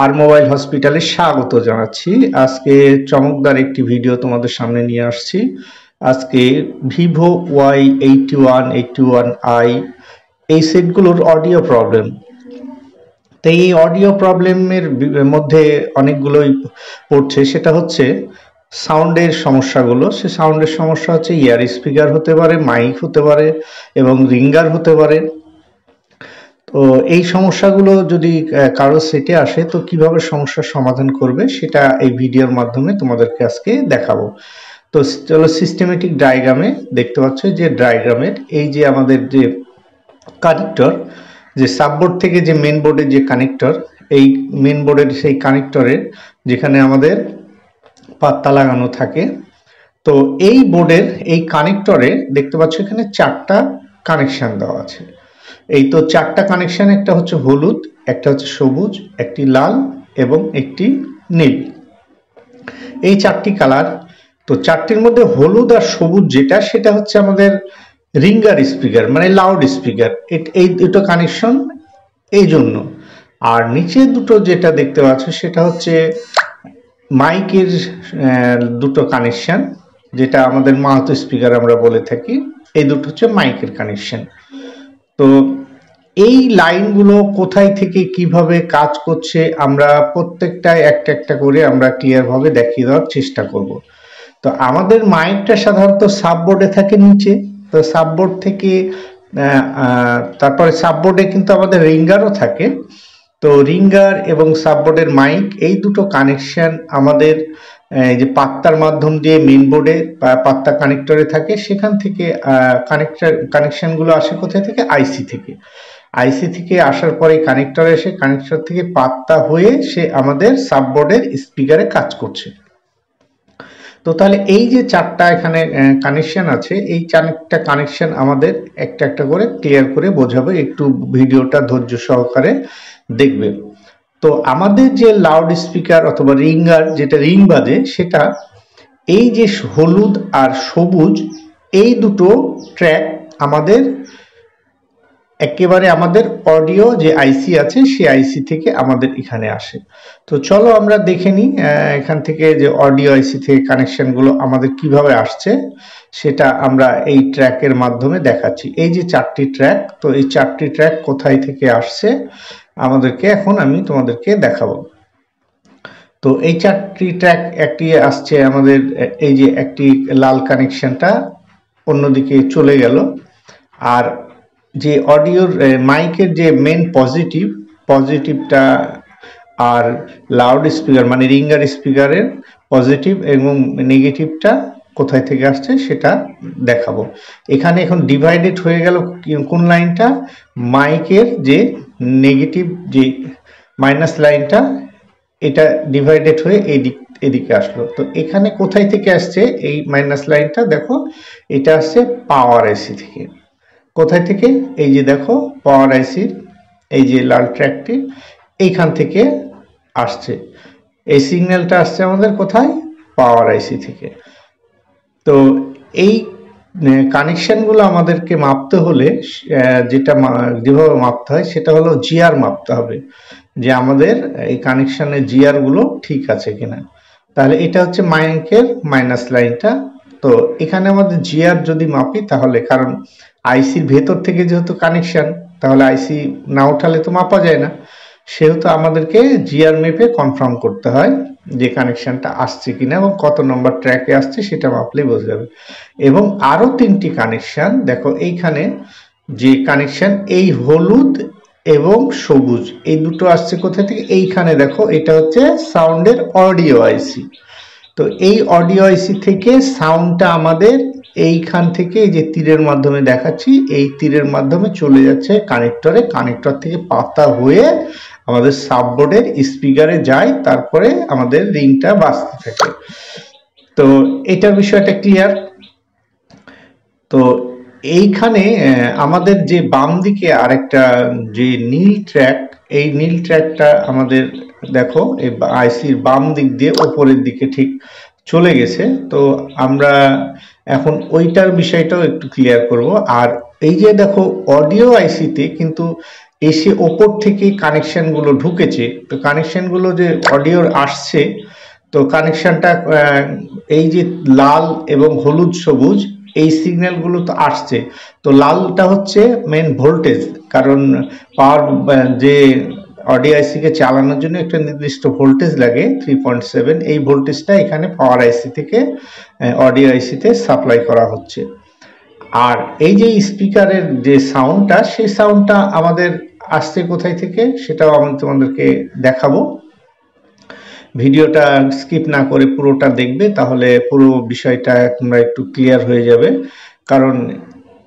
আর mobile হসপিটালে স্বাগত জানাচ্ছি। আজকে চমকদার একটি ভিডিও তোমাদের সামনে নিয়ে আসছি। আজকে ভিভো Y8181i এই সেটগুলোর অডিও প্রবলেম। তো এই অডিও প্রবলেমের মধ্যে অনেকগুলোই পড়ছে, সেটা হচ্ছে সাউন্ডের সমস্যাগুলো। সে সাউন্ডের সমস্যা হচ্ছে ইয়ার স্পিকার হতে পারে, মাইক হতে পারে এবং রিঙ্গার হতে পারে। তো এই সমস্যাগুলো যদি কারো সেটে আসে তো কিভাবে সমস্যার সমাধান করবে সেটা এই ভিডিওর মাধ্যমে তোমাদেরকে আজকে দেখাবো। তো চলো সিস্টেমেটিক ডায়াগ্রামে দেখতে পাচ্ছ যে ডায়াগ্রামের এই যে আমাদের যে কানেক্টর, যে সাববোর্ড থেকে যে মেন বোর্ডের যে কানেক্টর, এই মেন বোর্ডের সেই কানেক্টরের যেখানে আমাদের পাত্তা লাগানো থাকে, তো এই বোর্ডের এই কানেক্টরে দেখতে পাচ্ছ এখানে চারটা কানেকশন দেওয়া আছে। এই তো চারটা কানেকশন, একটা হচ্ছে হলুদ, একটা হচ্ছে সবুজ, একটি লাল এবং একটি নীল। এই চারটি কালার। তো চারটির মধ্যে হলুদ আর সবুজ যেটা, সেটা হচ্ছে আমাদের রিঙ্গার স্পিকার, মানে লাউড স্পিকার। এই দুটো কানেকশন এই জন্য। আর নিচে দুটো যেটা দেখতে পাচ্ছ সেটা হচ্ছে মাইকের দুটো কানেকশন, যেটা আমাদের মাউথ স্পিকার আমরা বলে থাকি। এই দুটো হচ্ছে মাইকের কানেকশন। তো এই লাইনগুলো কোথায় থেকে কিভাবে কাজ করছে আমরা প্রত্যেকটা একটা একটা করে আমরা ক্লিয়ারভাবে দেখিয়ে দেওয়ার চেষ্টা করব। তো আমাদের মাইকটা সাধারণত সাববোর্ডে থাকে নিচে। তো সাববোর্ড থেকে তারপরে সাববোর্ডে কিন্তু আমাদের রিঙ্গারও থাকে। তো রিঙ্গার এবং সাববোর্ডের মাইক এই দুটো কানেকশন আমাদের যে পাত্তার মাধ্যম দিয়ে মেন বোর্ডে বা পাত্তা কানেক্টরে থাকে, সেখান থেকে কানেকশনগুলো আসে কোথায় থেকে? আইসি থেকে। আইসি থেকে আসার পরে কানেক্টরে এসে কানেক্টর থেকে পাত্তা হয়ে সে আমাদের সাববোর্ডের স্পিকারে কাজ করছে। তো তাহলে এই যে চারটা এখানে কানেকশন আছে, এই চারটা কানেকশন আমাদের একটা একটা করে ক্লিয়ার করে বোঝাবে। একটু ভিডিওটা ধৈর্য সহকারে দেখবে। তো আমাদের যে লাউড স্পিকার অথবা রিঙ্গার, যেটা রিং বাজে, সেটা এই যে হলুদ আর সবুজ এই দুটো ট্র্যাক আমাদের একেবারে আমাদের অডিও যে আইসি আছে সেই আইসি থেকে আমাদের এখানে আসে। তো চলো আমরা দেখে নিই এখান থেকে যে অডিও আইসি থেকে কানেকশনগুলো আমাদের কিভাবে আসছে সেটা আমরা এই ট্র্যাকের মাধ্যমে দেখাচ্ছি। এই যে চারটি ট্র্যাক, তো এই চারটি ট্র্যাক কোথায় থেকে আসছে আমাদেরকে এখন আমি তোমাদেরকে দেখাবো। তো এই চারটি ট্র্যাক, একটি আসছে আমাদের এই যে একটি লাল কানেকশনটা অন্যদিকে চলে গেল, আর যে অডিওর মাইকের যে মেন পজিটিভটা আর লাউড স্পিকার মানে রিঙ্গার স্পিকারের পজিটিভ এবং নেগেটিভটা কোথায় থেকে আসছে সেটা দেখাবো। এখানে এখন ডিভাইডেড হয়ে গেল কোন লাইনটা? মাইকের যে নেগেটিভ যে মাইনাস লাইনটা, এটা ডিভাইডেড হয়ে এদিকে আসলো। তো এখানে কোথায় থেকে আসছে এই মাইনাস লাইনটা? দেখো, এটা আসছে পাওয়ার আইসি থেকে। কোথায় থেকে? এই যে দেখো পাওয়ার আইসির এই যে লাল ট্র্যাকটি, এইখান থেকে আসছে। এই সিগন্যালটা আসছে আমাদের কোথায়? পাওয়ার আইসি থেকে। তো এই কানেকশনগুলো আমাদেরকে মাপতে হলে যেটা যেভাবে মাপতে হয় সেটা হলো জিআর মাপতে হবে, যে আমাদের এই কানেকশনের জিআর গুলো ঠিক আছে কিনা। তাহলে এটা হচ্ছে মাইকের মাইনাস লাইনটা। তো এখানে আমাদের জিআর যদি মাপি তাহলে, কারণ আইসির ভেতর থেকে যেহেতু কানেকশন, তাহলে আইসি না উঠালে তো মাপা যায় না, সেহেতু আমাদেরকে জিআর মেপে কনফার্ম করতে হয় যে কানেকশনটা আসছে কিনা এবং কত নম্বর ট্র্যাকে আসছে সেটা মাপলেই বোঝা যাবে। এবং আরো তিনটি কানেকশন দেখো, এইখানে যে কানেকশন এই হলুদ এবং সবুজ এই দুটো আসছে কোথা থেকে? এইখানে দেখো, এটা হচ্ছে সাউন্ডের অডিও আইসি। তো এই অডিও আইসি থেকে সাউন্ডটা আমাদের এইখান থেকে এই যে তীরের মাধ্যমে দেখাচ্ছি, এই তীরের মাধ্যমে চলে যাচ্ছে কানেক্টরে, কানেক্টর থেকে পাতা হয়ে আমাদের সাববোর্ডের স্পিকারে যায়, তারপরে আমাদের রিংটা বাজতে থাকে। তো এটার বিষয়টা ক্লিয়ার। তো এইখানে আমাদের যে বাম দিকে আরেকটা যে নীল ট্র্যাক, এই নীল ট্র্যাকটা আমাদের দেখো এই আইসির বাম দিক দিয়ে ওপরের দিকে ঠিক চলে গেছে। তো আমরা এখন ওইটার বিষয়টাও একটু ক্লিয়ার করব। আর এই যে দেখো অডিও আইসিতে কিন্তু এসে ওপর থেকে কানেকশনগুলো ঢুকেছে, তো কানেকশনগুলো যে অডিওর আসছে, তো কানেকশনটা এই যে লাল এবং হলুদ সবুজ এই সিগন্যালগুলো তো আসছে, তো লালটা হচ্ছে মেন ভোল্টেজ, কারণ পাওয়ার যে অডিও আইসিকে চালানোর জন্য একটা নির্দিষ্ট ভোল্টেজ লাগে 3.7, এই ভোল্টেজটা এখানে পাওয়ার আইসি থেকে অডিও আইসিতে সাপ্লাই করা হচ্ছে। আর এই যে স্পিকারের যে সাউন্ডটা, সেই সাউন্ডটা আমাদের আসছে কোথায় থেকে সেটাও আমি তোমাদেরকে দেখাবো। ভিডিওটা স্কিপ না করে পুরোটা দেখবে, তাহলে পুরো বিষয়টা তোমরা একটু ক্লিয়ার হয়ে যাবে। কারণ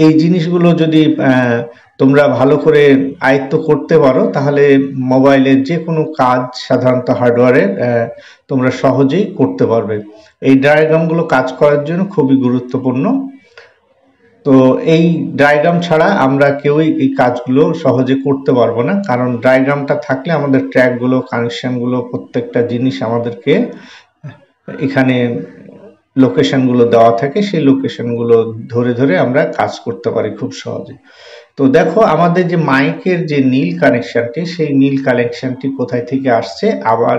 এই জিনিসগুলো যদি তোমরা ভালো করে আয়ত্ত করতে পারো, তাহলে মোবাইলের যে কোনো কাজ সাধারণত হার্ডওয়্যারের তোমরা সহজেই করতে পারবে। এই ডায়াগ্রামগুলো কাজ করার জন্য খুবই গুরুত্বপূর্ণ। তো এই ডায়াগ্রাম ছাড়া আমরা কেউই এই কাজগুলো সহজে করতে পারবো না, কারণ ডায়াগ্রামটা থাকলে আমাদের ট্র্যাকগুলো, কানেকশনগুলো, প্রত্যেকটা জিনিস আমাদেরকে এখানে লোকেশনগুলো দেওয়া থাকে, সেই লোকেশনগুলো ধরে ধরে আমরা কাজ করতে পারি খুব সহজে। তো দেখো আমাদের যে মাইকের যে নীল কানেকশনটি, সেই নীল কানেকশনটি কোথায় থেকে আসছে, আবার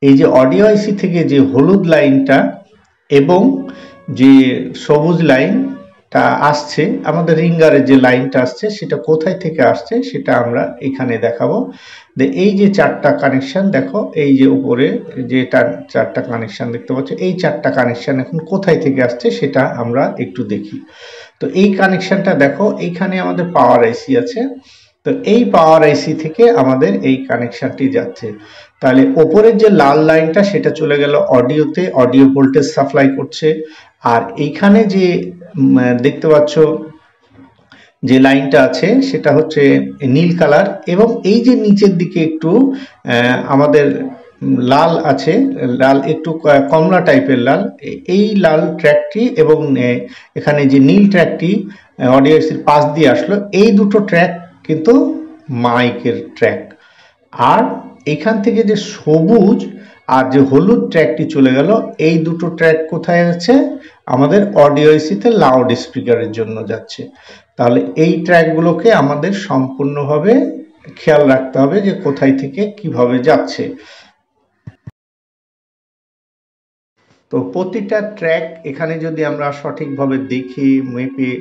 এই যে অডিও আইসি থেকে যে হলুদ লাইনটা এবং যে সবুজ লাইনটা আসছে, আমাদের রিঙ্গারের যে লাইনটা আসছে সেটা কোথায় থেকে আসছে সেটা আমরা এখানে দেখাবো। এই যে চারটা কানেকশন দেখো, এই যে উপরে যে চারটা কানেকশন দেখতে পাচ্ছ, এই চারটা কানেকশন এখন কোথায় থেকে আসছে সেটা আমরা একটু দেখি। তো এই কানেকশনটা দেখো, এইখানে আমাদের পাওয়ার আইসি আছে, তো এই পাওয়ার আইসি থেকে আমাদের এই কানেকশনটি যাচ্ছে। তাহলে ওপরের যে লাল লাইনটা সেটা চলে গেল অডিওতে, অডিও ভোল্টেজ সাপ্লাই করছে। আর এইখানে যে দেখতে পাচ্ছ যে লাইনটা আছে সেটা হচ্ছে নীল কালার, এবং এই যে নিচের দিকে একটু আমাদের লাল আছে, লাল একটু কমলা টাইপের লাল, এই লাল ট্র্যাকটি এবং এখানে যে নীল ট্র্যাকটি অডিও আইসির পাশ দিয়ে আসলো, এই দুটো ট্র্যাক কিন্তু মাইকের ট্র্যাক। আর এখান থেকে যে সবুজ আর যে হলুদ ট্র্যাকটি চলে গেল, এই দুটো ট্র্যাক কোথায় আছে, আমাদের অডিও আইসিতে লাউড স্পিকারের জন্য যাচ্ছে। তাহলে এই ট্র্যাকগুলোকে আমাদের সম্পূর্ণভাবে খেয়াল রাখতে হবে যে কোথায় থেকে কিভাবে যাচ্ছে। তো প্রতিটা ট্র্যাক এখানে যদি আমরা সঠিকভাবে দেখি, মেপে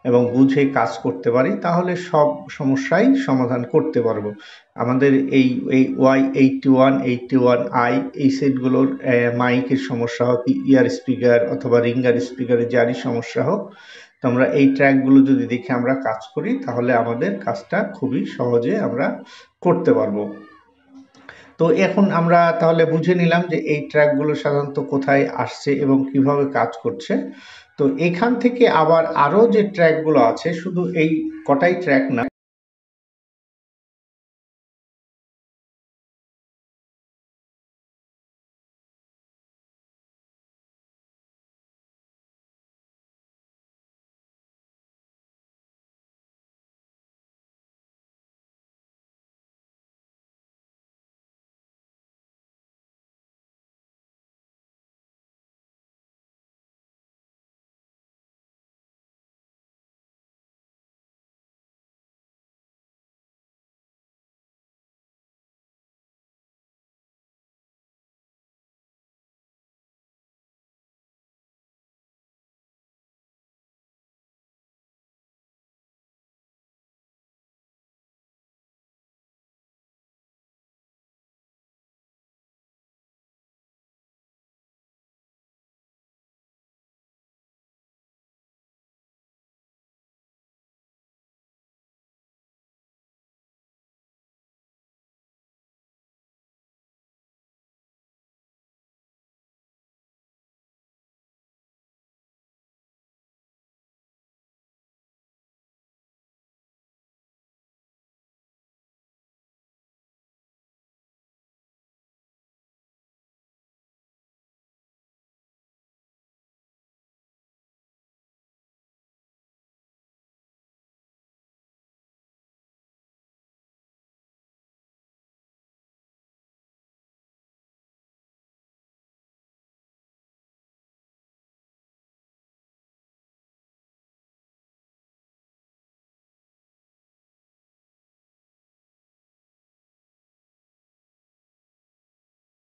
এবং বুঝে কাজ করতে পারি, তাহলে সব সমস্যাই সমাধান করতে পারবো। আমাদের এই Y81, 81i এই সেটগুলোর মাইকের সমস্যা হোক, ইয়ার স্পিকার অথবা রিঙ্গার স্পিকারের যারই সমস্যা হোক, তো আমরা এই ট্র্যাকগুলো যদি দেখে আমরা কাজ করি, তাহলে আমাদের কাজটা খুবই সহজে আমরা করতে পারবো। তো এখন আমরা তাহলে বুঝে নিলাম যে এই ট্র্যাকগুলো সাধারণত কোথায় আসছে এবং কিভাবে কাজ করছে। তো এখান থেকে আবার আরো যে ট্র্যাকগুলো আছে, শুধু এই কটাই ট্র্যাক না,